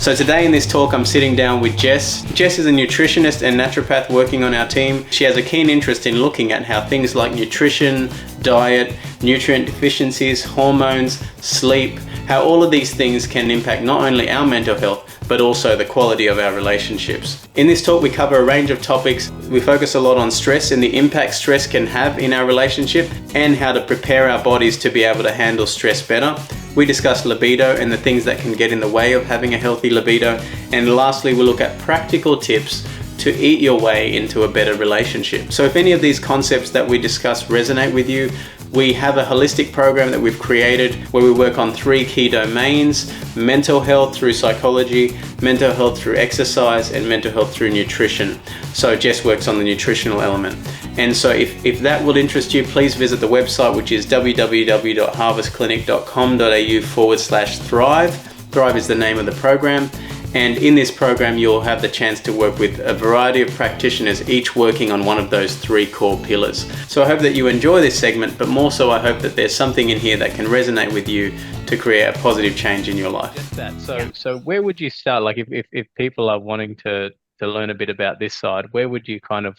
So today in this talk, I'm sitting down with Jess. Jess is a nutritionist and naturopath working on our team. She has a keen interest in looking at how things like nutrition, diet, nutrient deficiencies, hormones, sleep, how all of these things can impact not only our mental health, but also the quality of our relationships. In this talk, we cover a range of topics. We focus a lot on stress and the impact stress can have in our relationship and how to prepare our bodies to be able to handle stress better. We discuss libido and the things that can get in the way of having a healthy libido. And lastly, we'll look at practical tips to eat your way into a better relationship. So if any of these concepts that we discuss resonate with you, we have a holistic program that we've created where we work on 3 key domains: mental health through psychology, mental health through exercise, and mental health through nutrition. So Jess works on the nutritional element. And so if that will interest you, please visit the website, which is www.harvestclinic.com.au/thrive. Thrive is the name of the program. And in this program, you'll have the chance to work with a variety of practitioners, each working on one of those 3 core pillars. So I hope that you enjoy this segment, but more so I hope that there's something in here that can resonate with you to create a positive change in your life. Just that. So where would you start? Like if people are wanting to learn a bit about this side, where would you kind of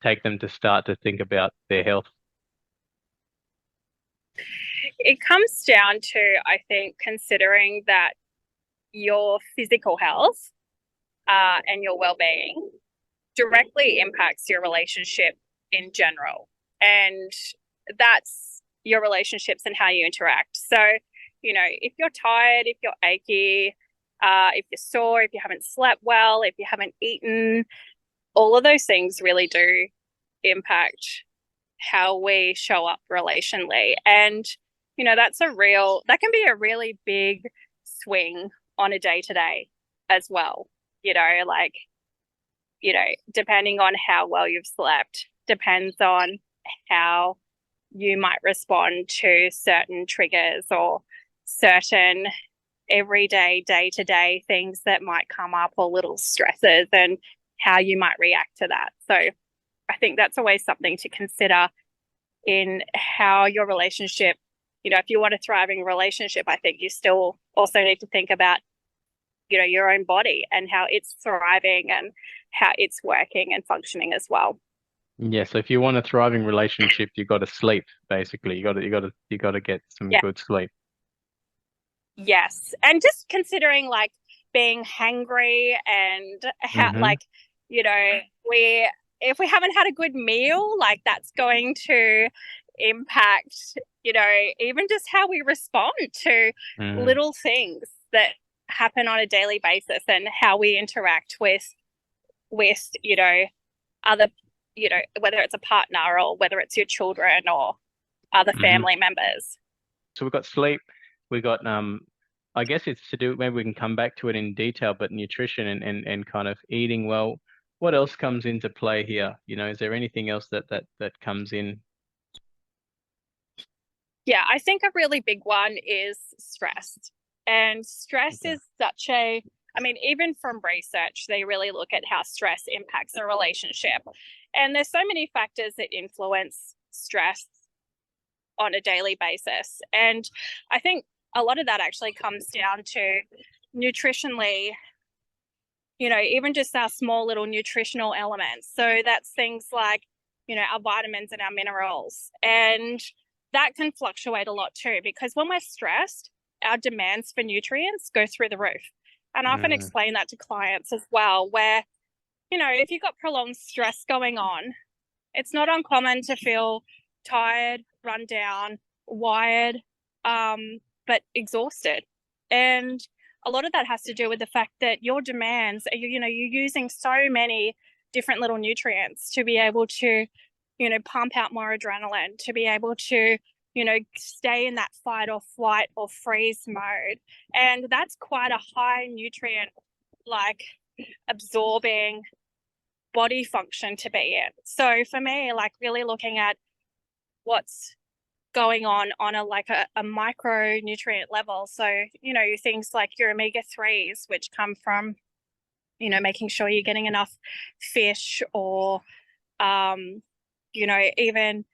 take them to start to think about their health? It comes down to, I think, considering that your physical health and your well-being directly impacts your relationship in general. And that's your relationships and how you interact. So, if you're tired, if you're achy, if you're sore, if you haven't slept well, if you haven't eaten, all of those things really do impact how we show up relationally. And, that can be a really big swing on a day-to-day as well, depending on how well you've slept, depends on how you might respond to certain triggers or certain everyday, day-to-day things that might come up, or little stresses, and how you might react to that. So I think that's always something to consider in how your relationship, if you want a thriving relationship, I think you still also need to think about, your own body and how it's thriving and how it's working and functioning as well. Yeah. So if you want a thriving relationship, you got to sleep. Basically, you got to get some good sleep. Yes, and just considering being hangry and how if we haven't had a good meal, that's going to impact even just how we respond to little things that happen on a daily basis, and how we interact with other whether it's a partner or whether it's your children or other family members. So we've got sleep, we got I guess it's to do, maybe we can come back to it in detail, but nutrition and kind of eating well. What else comes into play here? Is there anything else that comes in? Yeah, I think a really big one is stress. And stress is even from research, they really look at how stress impacts a relationship. And there's so many factors that influence stress on a daily basis. And I think a lot of that actually comes down to nutritionally, even just our small little nutritional elements. So that's things like, our vitamins and our minerals. And that can fluctuate a lot too, because when we're stressed, our demands for nutrients go through the roof. And I often explain that to clients as well, where, if you've got prolonged stress going on, it's not uncommon to feel tired, run down, wired, but exhausted. And a lot of that has to do with the fact that your demands, you're using so many different little nutrients to be able to, pump out more adrenaline, to be able to, stay in that fight or flight or freeze mode. And that's quite a high nutrient, absorbing body function to be in. So for me, really looking at what's going on a micronutrient level. So, things like your omega-3s, which come from, making sure you're getting enough fish, or, even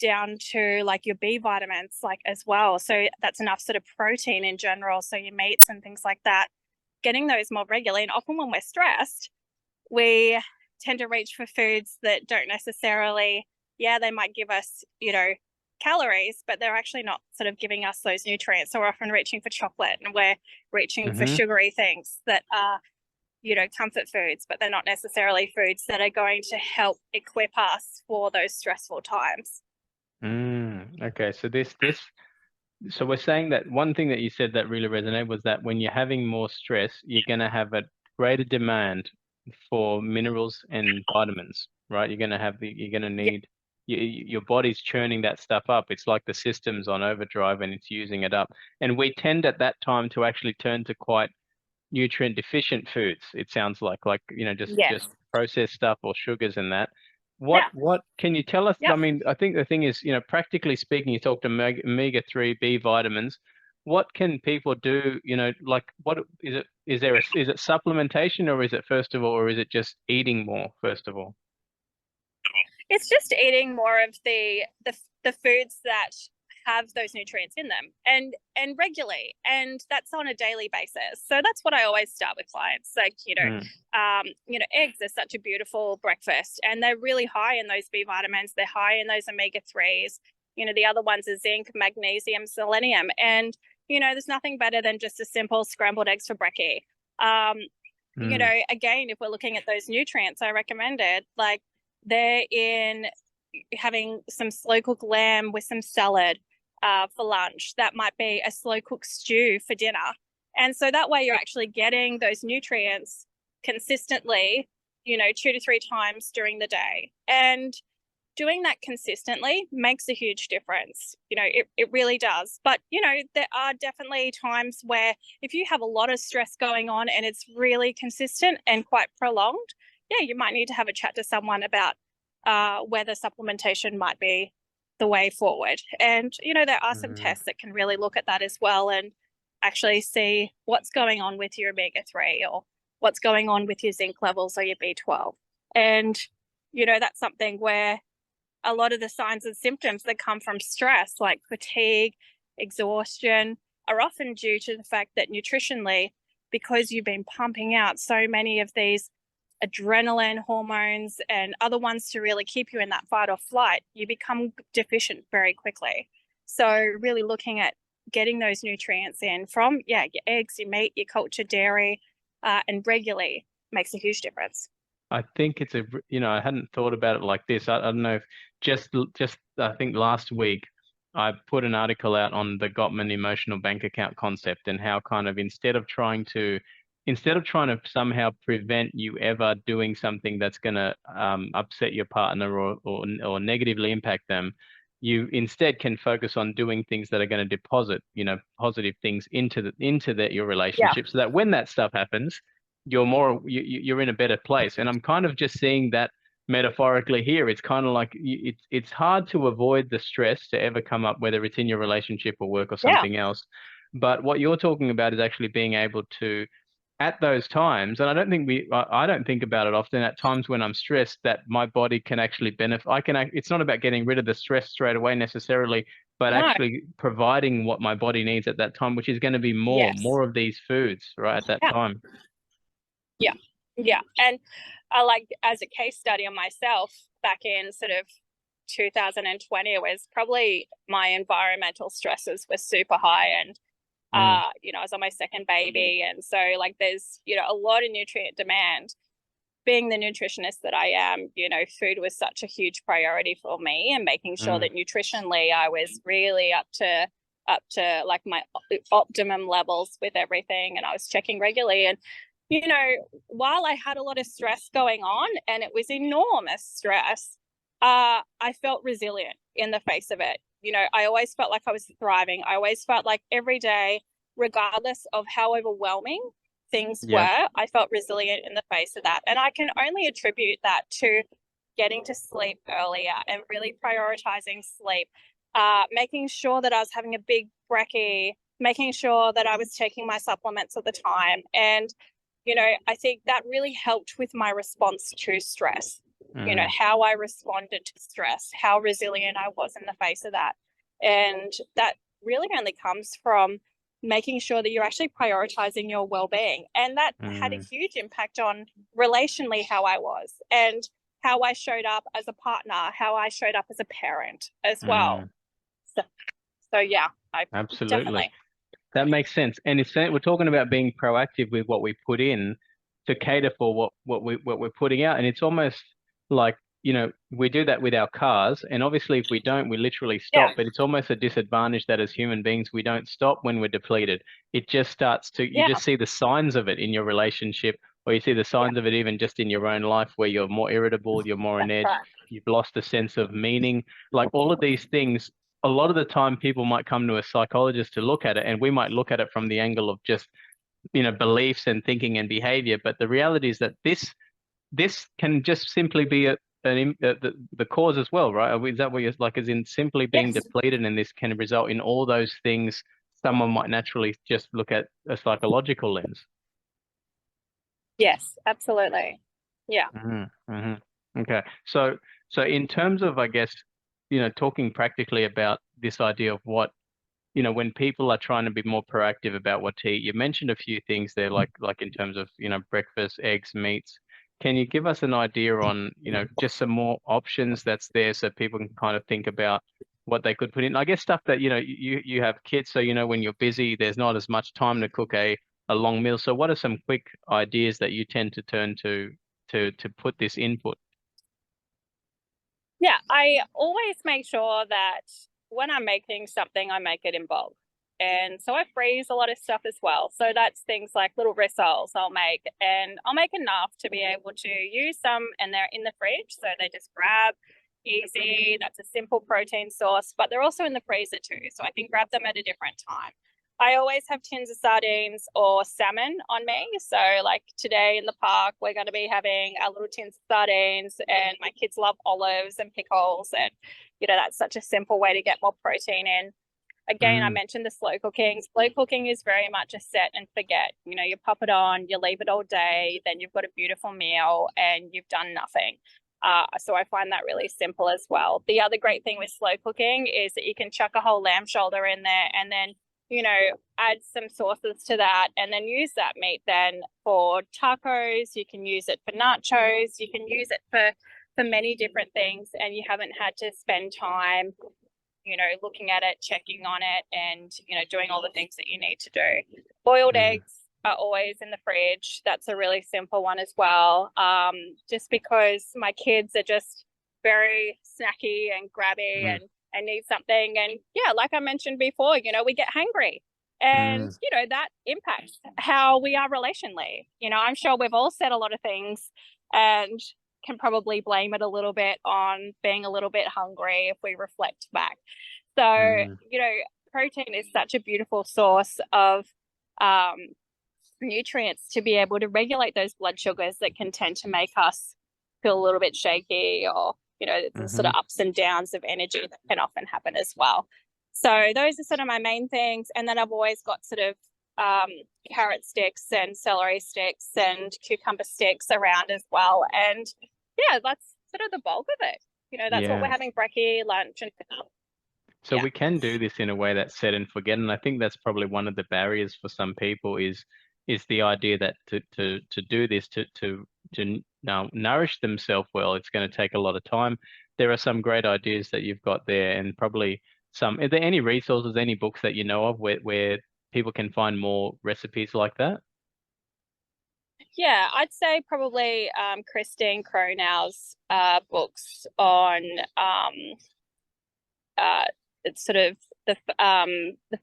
down to your B vitamins as well. So that's enough sort of protein in general. So your meats and things like that getting those more regularly. And often when we're stressed, we tend to reach for foods that don't necessarily, they might give us, calories, but they're actually not sort of giving us those nutrients. So we're often reaching for chocolate, and we're reaching for sugary things that are, comfort foods, but they're not necessarily foods that are going to help equip us for those stressful times. Okay, so we're saying that one thing that you said that really resonated was that when you're having more stress, you're going to have a greater demand for minerals and vitamins, right? You're going to need, your body's churning that stuff up. It's like the system's on overdrive and it's using it up. And we tend at that time to actually turn to quite nutrient deficient foods. It sounds like just processed stuff or sugars and that. What can you tell us? I mean, I think the thing is, practically speaking, you talked omega-3 B vitamins. What can people do? What is it? Is it supplementation, or is it first of all, or is it just eating more first of all? It's just eating more of the foods that have those nutrients in them and regularly, and that's on a daily basis. So that's what I always start with clients. Like, eggs are such a beautiful breakfast, and they're really high in those B vitamins. They're high in those omega-3s. The other ones are zinc, magnesium, selenium, and there's nothing better than just a simple scrambled eggs for brekkie. Again, if we're looking at those nutrients I recommended, like they're in having some slow cooked lamb with some salad for lunch. That might be a slow cooked stew for dinner. And so that way you're actually getting those nutrients consistently, 2 to 3 times during the day. And doing that consistently makes a huge difference. It really does. But, there are definitely times where if you have a lot of stress going on and it's really consistent and quite prolonged, you might need to have a chat to someone about whether supplementation might be the way forward. And, there are some tests that can really look at that as well and actually see what's going on with your omega-3 or what's going on with your zinc levels or your B12. And, that's something where a lot of the signs and symptoms that come from stress, like fatigue, exhaustion, are often due to the fact that nutritionally, because you've been pumping out so many of these adrenaline hormones and other ones to really keep you in that fight or flight, you become deficient very quickly. So really looking at getting those nutrients in from, your eggs, your meat, your cultured dairy, and regularly makes a huge difference. I think it's I hadn't thought about it like this. I don't know if just I think last week I put an article out on the Gottman emotional bank account concept, and how kind of instead of trying to somehow prevent you ever doing something that's going to upset your partner or negatively impact them, you instead can focus on doing things that are going to deposit, positive things into your relationship, so that when that stuff happens, you're in a better place. And I'm kind of just seeing that metaphorically here. It's kind of like it's hard to avoid the stress to ever come up, whether it's in your relationship or work or something else. But what you're talking about is actually being able to, at those times, and I don't think about it often, at times when I'm stressed, that my body can actually benefit. It's not about getting rid of the stress straight away necessarily, but actually providing what my body needs at that time, which is going to be more of these foods right at that time. Yeah. And I like, as a case study on myself, back in sort of 2020, it was probably my environmental stresses were super high, and I was on my second baby, and so like there's a lot of nutrient demand. Being the nutritionist that I am, food was such a huge priority for me, and making sure that nutritionally I was really up to like my optimum levels with everything, and I was checking regularly. And while I had a lot of stress going on, and it was enormous stress, I felt resilient in the face of it. I always felt like I was thriving. I always felt like every day, regardless of how overwhelming things were, I felt resilient in the face of that. And I can only attribute that to getting to sleep earlier and really prioritizing sleep, making sure that I was having a big brekkie, making sure that I was taking my supplements at the time. And I think that really helped with my response to stress, how I responded to stress, how resilient I was in the face of that. And that really only comes from making sure that you're actually prioritizing your well-being. And that had a huge impact on relationally how I was, and how I showed up as a partner, how I showed up as a parent as well. So yeah, Absolutely. definitely. That makes sense. And we're talking about being proactive with what we put in to cater for what we're putting out. And it's almost like, we do that with our cars. And obviously if we don't, we literally stop. But it's almost a disadvantage that as human beings, we don't stop when we're depleted. It just starts to, you just see the signs of it in your relationship, or you see the signs of it even just in your own life, where you're more irritable, you're more on edge, you've lost a sense of meaning. Like all of these things, a lot of the time people might come to a psychologist to look at it, and we might look at it from the angle of just, beliefs and thinking and behavior. But the reality is that this can just simply be the cause as well, right? Is that what you're like, as in simply being depleted, and this can result in all those things someone might naturally just look at a psychological lens? Yes, absolutely. Yeah. Okay. So in terms of, I guess, talking practically about this idea of what, when people are trying to be more proactive about what to eat, you mentioned a few things there, like in terms of, breakfast, eggs, meats. Can you give us an idea on, just some more options that's there, so people can kind of think about what they could put in? I guess stuff that, you have kids, so, when you're busy, there's not as much time to cook a long meal. So what are some quick ideas that you tend to turn to put this input? Yeah, I always make sure that when I'm making something, I make it in bulk. And so I freeze a lot of stuff as well. So that's things like little rissoles I'll make, and I'll make enough to be able to use some, and they're in the fridge, so they just grab easy. That's a simple protein source, but they're also in the freezer too, so I can grab them at a different time. I always have tins of sardines or salmon on me. So like today in the park, we're going to be having our little tins of sardines, and my kids love olives and pickles. And, that's such a simple way to get more protein in. Again, I mentioned the slow cooking. Slow cooking is very much a set and forget. You pop it on, you leave it all day, then you've got a beautiful meal and you've done nothing. So I find that really simple as well. The other great thing with slow cooking is that you can chuck a whole lamb shoulder in there, and then add some sauces to that, and then use that meat then for tacos. You can use it for nachos. You can use it for many different things, and you haven't had to spend time, looking at it, checking on it, and, doing all the things that you need to do. Boiled eggs are always in the fridge. That's a really simple one as well. Just because my kids are just very snacky and grabby and need something. And yeah, like I mentioned before, we get hangry, and, that impacts how we are relationally. I'm sure we've all said a lot of things and can probably blame it a little bit on being a little bit hungry if we reflect back. So, protein is such a beautiful source of nutrients to be able to regulate those blood sugars that can tend to make us feel a little bit shaky, or the sort of ups and downs of energy that can often happen as well. So those are sort of my main things. And then I've always got sort of carrot sticks and celery sticks and cucumber sticks around as well. And yeah, that's sort of the bulk of it. That's what we're having brekkie, lunch, and dinner. So we can do this in a way that's set and forget. And I think that's probably one of the barriers for some people is the idea that to do this, to now nourish themselves well, it's going to take a lot of time. There are some great ideas that you've got there, and probably are there any resources, any books that you know of where people can find more recipes like that? Yeah, I'd say probably Christine Cronow's books on it's sort of the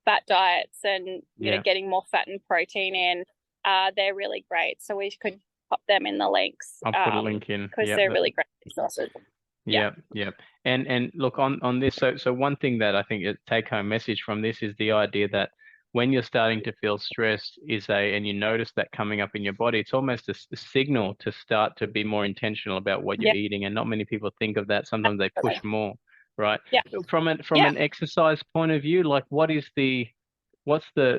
fat diets and getting more fat and protein in. They're really great. So we could pop them in the links. I'll put a link in because they're really great resources. Yeah. And look on this. So one thing that I think a take home message from this is the idea that when you're starting to feel stressed and you notice that coming up in your body, it's almost a signal to start to be more intentional about what you're eating. And not many people think of that. Sometimes they push more, right? Yeah. From an exercise point of view, like what's the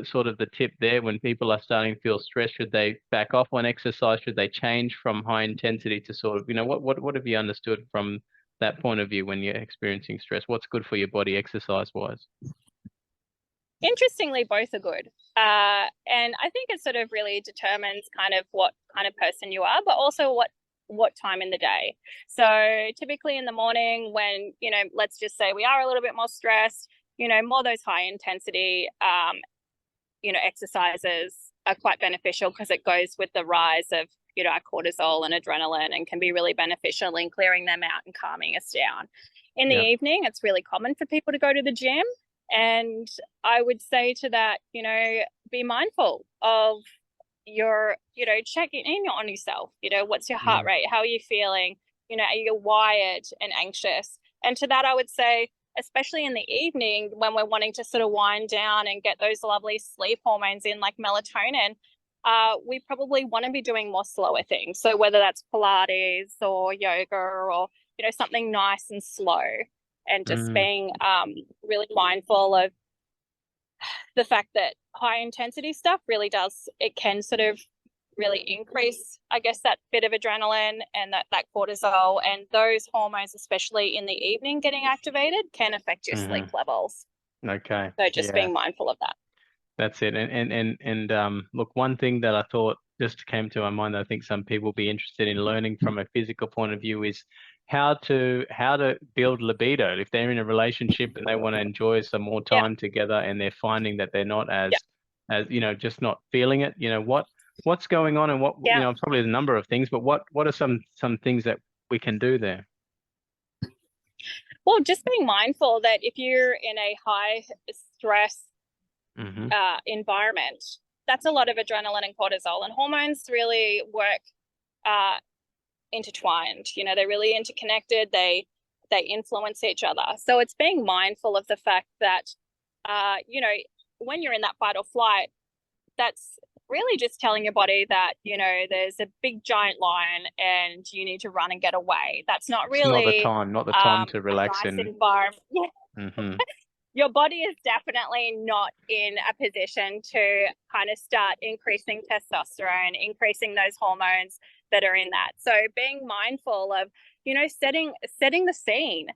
sort of the tip there when people are starting to feel stressed? Should they back off on exercise? Should they change from high intensity to sort of, what have you understood from that point of view when you're experiencing stress? What's good for your body exercise wise? Interestingly, both are good. And I think it sort of really determines kind of what kind of person you are, but also what time in the day. So typically in the morning when, let's just say we are a little bit more stressed, more those high intensity, exercises are quite beneficial because it goes with the rise of, our cortisol and adrenaline, and can be really beneficial in clearing them out and calming us down. In the evening, it's really common for people to go to the gym. And I would say to that, be mindful of your, checking in on yourself. What's your heart rate? How are you feeling? Are you wired and anxious? And to that, I would say, especially in the evening when we're wanting to sort of wind down and get those lovely sleep hormones in, like melatonin, we probably want to be doing more slower things. So whether that's Pilates or yoga or, something nice and slow, and just being really mindful of the fact that high intensity stuff really it can sort of really increase, I guess, that bit of adrenaline and that cortisol, and those hormones, especially in the evening getting activated, can affect your sleep levels. Okay. So just being mindful of that. That's it. And look, one thing that I thought just came to my mind that I think some people will be interested in learning from a physical point of view is how to build libido. If they're in a relationship and they want to enjoy some more time together, and they're finding that they're not as just not feeling it, what's going on, and what probably a number of things, but what are some things that we can do there? Well, just being mindful that if you're in a high stress environment, that's a lot of adrenaline and cortisol, and hormones really work intertwined. They're really interconnected. They influence each other. So it's being mindful of the fact that when you're in that fight or flight, that's really just telling your body that there's a big giant lion and you need to run and get away. That's not really not the time to relax nice in environment. Your body is definitely not in a position to kind of start increasing testosterone, increasing those hormones that are in that. So being mindful of, setting the scene,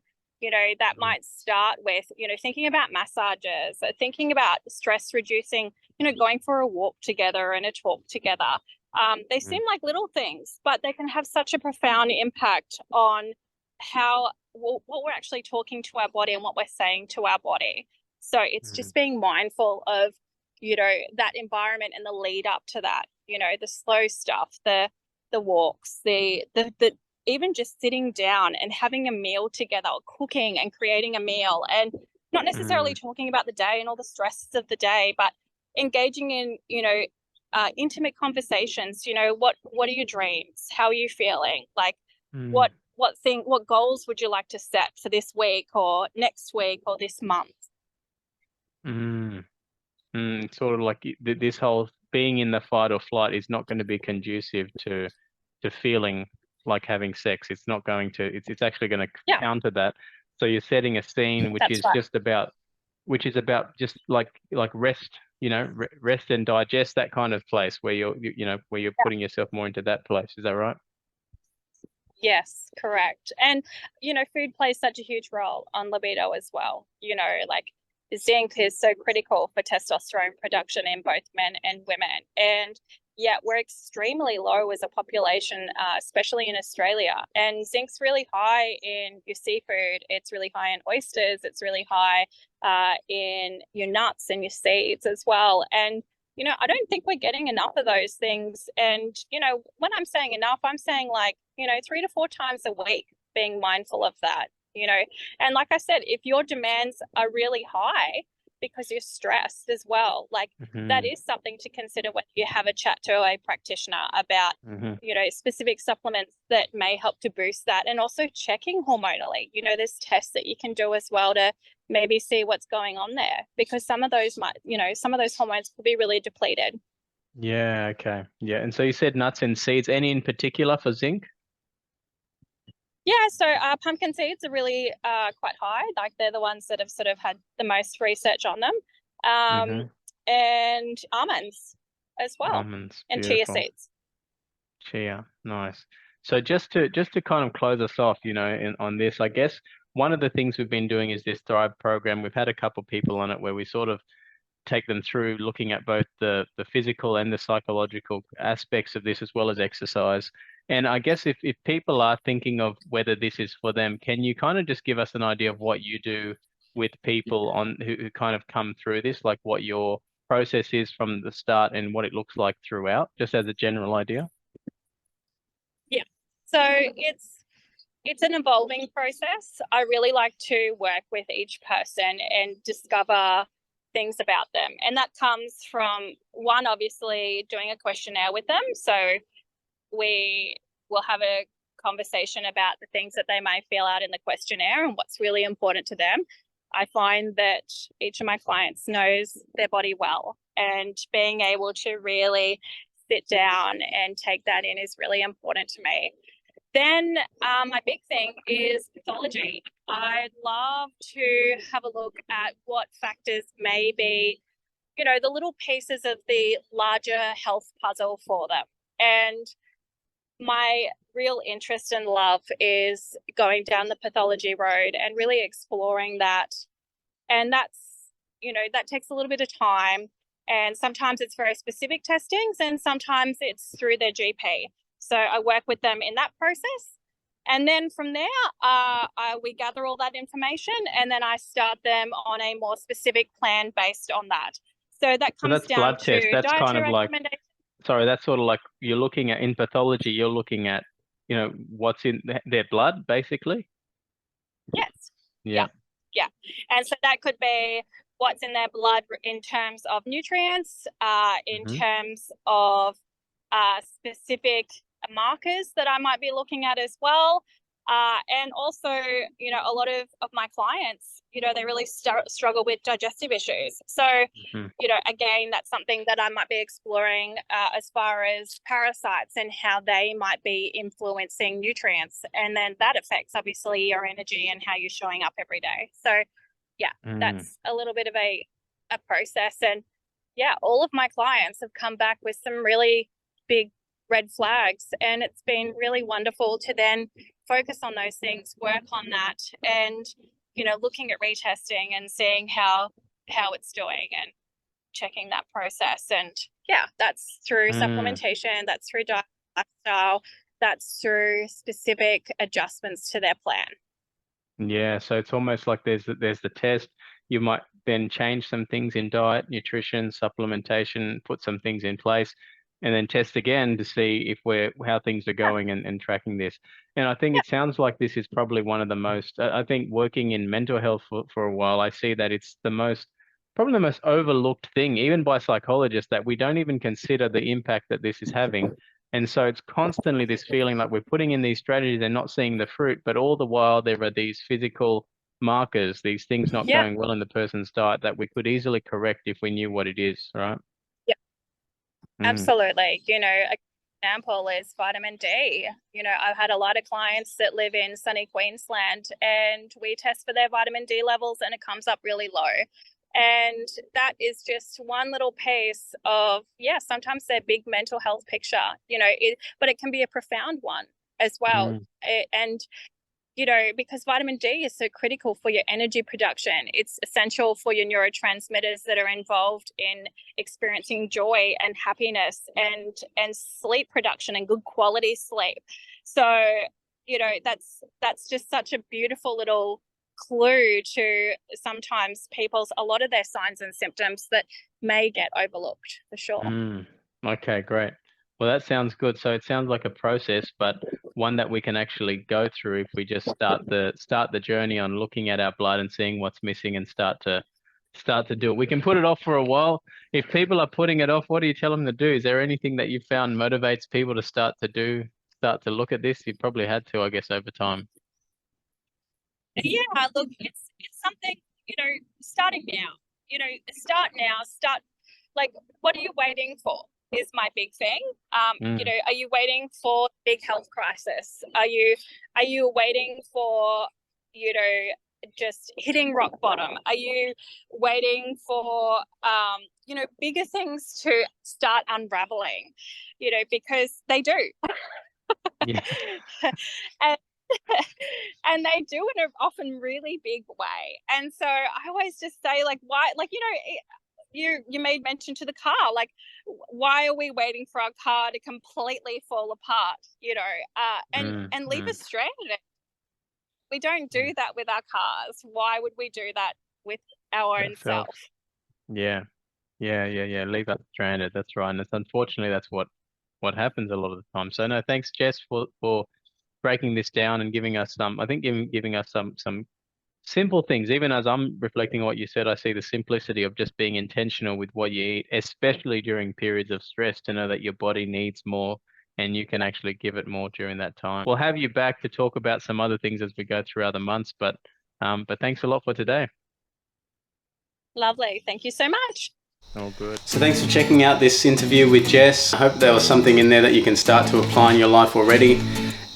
that might start with, thinking about massages, thinking about stress reducing, going for a walk together and a talk together. They seem like little things, but they can have such a profound impact on what we're actually talking to our body and what we're saying to our body. So it's just being mindful of, that environment and the lead up to that, the slow stuff, the walks, the even just sitting down and having a meal together, or cooking and creating a meal, and not necessarily talking about the day and all the stresses of the day, but engaging in, intimate conversations. What are your dreams? How are you feeling? Like what goals would you like to set for this week or next week or this month? Sort of like this whole being in the fight or flight is not going to be conducive to feeling like having sex. It's not going to. It's actually going to counter that. So you're setting a scene which is about just like rest, rest and digest, that kind of place where you're putting yourself more into that place. Is that right? Yes, correct. And, food plays such a huge role on libido as well. Like zinc is so critical for testosterone production in both men and women. And yet we're extremely low as a population, especially in Australia. And zinc's really high in your seafood. It's really high in oysters. It's really high in your nuts and your seeds as well. And I don't think we're getting enough of those things. And, when I'm saying enough, I'm saying 3 to 4 times a week, being mindful of that, And like I said, if your demands are really high because you're stressed as well, that is something to consider when you have a chat to a practitioner about, specific supplements that may help to boost that. And also checking hormonally, there's tests that you can do as well to maybe see what's going on there, because some of those hormones could be really depleted. Yeah. Okay. Yeah. And so you said nuts and seeds. Any in particular for zinc? Yeah, so pumpkin seeds are really quite high. Like they're the ones that have sort of had the most research on them. And almonds as well. Almonds, and beautiful. chia seeds. Chia, nice. So just to kind of close us off, on this, I guess one of the things we've been doing is this Thrive program. We've had a couple of people on it where we sort of take them through looking at both the physical and the psychological aspects of this, as well as exercise. And I guess if people are thinking of whether this is for them, can you kind of just give us an idea of what you do with people who kind of come through this, like what your process is from the start and what it looks like throughout, just as a general idea? Yeah. So it's an evolving process. I really like to work with each person and discover things about them. And that comes from, one, obviously doing a questionnaire with them. So we will have a conversation about the things that they may fill out in the questionnaire and what's really important to them. I find that each of my clients knows their body well, and being able to really sit down and take that in is really important to me. Then my big thing is pathology. I'd love to have a look at what factors may be, the little pieces of the larger health puzzle for them. And my real interest and love is going down the pathology road and really exploring that. And that's, that takes a little bit of time. And sometimes it's very specific testings, and sometimes it's through their GP. So I work with them in that process. And then from there, we gather all that information, and then I start them on a more specific plan based on that. So that comes that's down blood to test. That's kind dietary of like, recommendations. sorry, that's sort of like you're looking at in pathology, you're looking at, what's in their blood, basically? Yes. Yeah. Yeah. And so that could be what's in their blood in terms of nutrients, in terms of specific markers that I might be looking at as well. And also, a lot of my clients, they really struggle with digestive issues. So, again, that's something that I might be exploring as far as parasites and how they might be influencing nutrients. And then that affects, obviously, your energy and how you're showing up every day. So, that's a little bit of a process. And, all of my clients have come back with some really big red flags, and it's been really wonderful to then focus on those things, work on that, and looking at retesting and seeing how it's doing and checking that process. And that's through supplementation, that's through diet, lifestyle, that's through specific adjustments to their plan. Yeah, so it's almost like there's the test. You might then change some things in diet, nutrition, supplementation, put some things in place, and then test again to see if how things are going and tracking this. And I think it sounds like this is probably one of the most, I think working in mental health for a while, I see that it's probably the most overlooked thing, even by psychologists, that we don't even consider the impact that this is having. And so it's constantly this feeling like we're putting in these strategies and not seeing the fruit, but all the while there are these physical markers, these things not going well in the person's diet that we could easily correct if we knew what it is, right? Absolutely. An example is vitamin D. I've had a lot of clients that live in sunny Queensland, and we test for their vitamin D levels and it comes up really low. And that is just one little piece of, sometimes their big mental health picture, but it can be a profound one as well. And because vitamin D is so critical for your energy production. It's essential for your neurotransmitters that are involved in experiencing joy and happiness and sleep production and good quality sleep. So, that's just such a beautiful little clue to sometimes a lot of their signs and symptoms that may get overlooked, for sure. Okay, great. Well, that sounds good. So it sounds like a process, but one that we can actually go through if we just start the journey on looking at our blood and seeing what's missing and start to do it. We can put it off for a while. If people are putting it off, what do you tell them to do? Is there anything that you found motivates people to start to look at this? You probably had to, I guess, over time. Yeah, look, it's something, starting now, start, like, what are you waiting for? Is my big thing. Are you waiting for big health crisis? Are you waiting for, just hitting rock bottom? Are you waiting for, bigger things to start unraveling? Because they do. Yeah. And they do in an often really big way. And so I always just say, like, why, like, you made mention to the car. Like, why are we waiting for our car to completely fall apart, and leave us stranded? We don't do that with our cars. Why would we do that with our own self? Yeah. Leave us stranded. That's right. And it's unfortunately that's what happens a lot of the time. So no, thanks, Jess, for breaking this down and giving us giving us some simple things. Even as I'm reflecting on what you said, I see the simplicity of just being intentional with what you eat, especially during periods of stress, to know that your body needs more and you can actually give it more during that time. We'll have you back to talk about some other things as we go through other months, but thanks a lot for today. Lovely. Thank you so much. All good. So thanks for checking out this interview with Jess. I hope there was something in there that you can start to apply in your life already.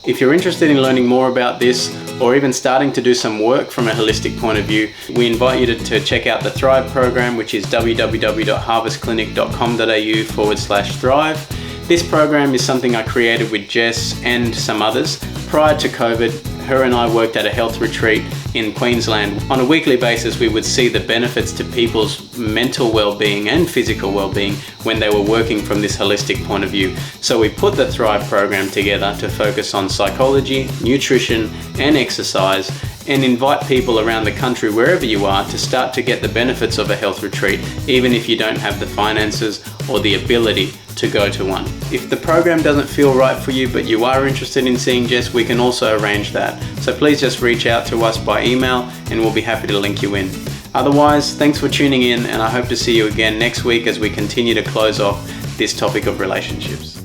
If you're interested in learning more about this, or even starting to do some work from a holistic point of view, we invite you to check out the Thrive program, which is www.harvestclinic.com.au/thrive. This program is something I created with Jess and some others. Prior to COVID, her and I worked at a health retreat in Queensland. On a weekly basis, we would see the benefits to people's mental well-being and physical well-being when they were working from this holistic point of view. So we put the Thrive program together to focus on psychology, nutrition, and exercise, and invite people around the country, wherever you are, to start to get the benefits of a health retreat, even if you don't have the finances or the ability to go to one. If the program doesn't feel right for you, but you are interested in seeing Jess, we can also arrange that. So please just reach out to us by email and we'll be happy to link you in. Otherwise, thanks for tuning in, and I hope to see you again next week as we continue to close off this topic of relationships.